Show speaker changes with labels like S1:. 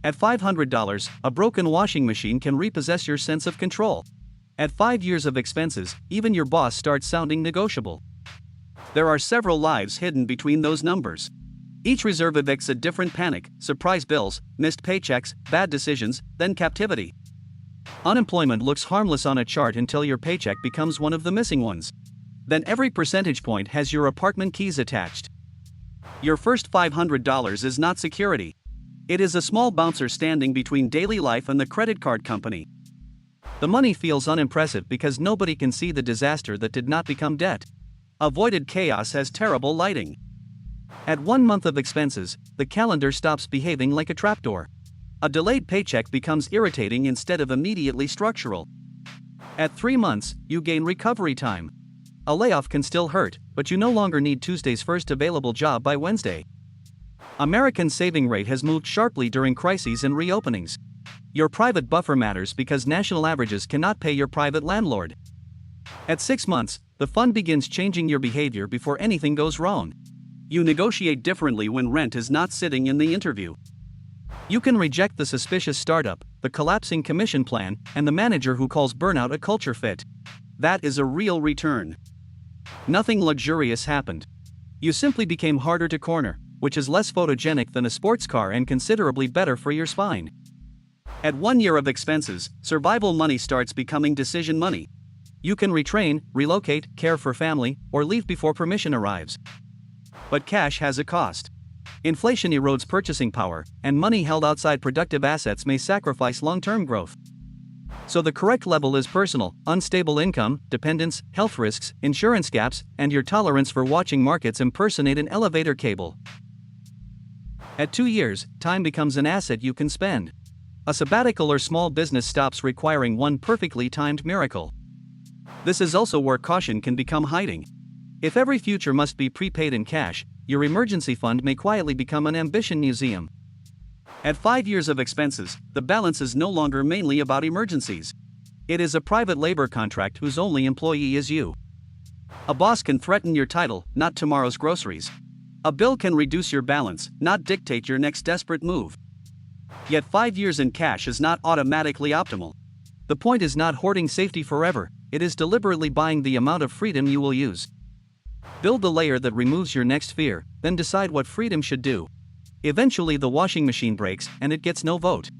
S1: At $500, a broken washing machine can repossess your sense of control. At 5 years of expenses, even your boss starts sounding negotiable. There are several lives hidden between those numbers. Each reserve evicts a different panic: surprise bills, missed paychecks, bad decisions, then captivity. Unemployment looks harmless on a chart until your paycheck becomes one of the missing ones. Then every percentage point has your apartment keys attached. Your first $500 is not security. It is a small bouncer standing between daily life and the credit card company. The money feels unimpressive because nobody can see the disaster that did not become debt. Avoided chaos has terrible lighting. At 1 month of expenses, the calendar stops behaving like a trapdoor. A delayed paycheck becomes irritating instead of immediately structural. At 3 months, you gain recovery time. A layoff can still hurt, but you no longer need Tuesday's first available job by Wednesday. American saving rate has moved sharply during crises and reopenings. Your private buffer matters because national averages cannot pay your private landlord. At 6 months, the fund begins changing your behavior before anything goes wrong. You negotiate differently when rent is not sitting in the interview. You can reject the suspicious startup, the collapsing commission plan, and the manager who calls burnout a culture fit. That is a real return. Nothing luxurious happened. You simply became harder to corner, which is less photogenic than a sports car and considerably better for your spine. At 1 year of expenses, survival money starts becoming decision money. You can retrain, relocate, care for family, or leave before permission arrives. But cash has a cost. Inflation erodes purchasing power, and money held outside productive assets may sacrifice long-term growth. So the correct level is personal: unstable income, dependence, health risks, insurance gaps, and your tolerance for watching markets impersonate an elevator cable. At 2 years, time becomes an asset you can spend. A sabbatical or small business stops requiring one perfectly timed miracle. This is also where caution can become hiding. If every future must be prepaid in cash, your emergency fund may quietly become an ambition museum. At 5 years of expenses, the balance is no longer mainly about emergencies. It is a private labor contract whose only employee is you. A boss can threaten your title, not tomorrow's groceries. A bill can reduce your balance, not dictate your next desperate move. Yet 5 years in cash is not automatically optimal. The point is not hoarding safety forever, it is deliberately buying the amount of freedom you will use. Build the layer that removes your next fear, then decide what freedom should do. Eventually the washing machine breaks, and it gets no vote.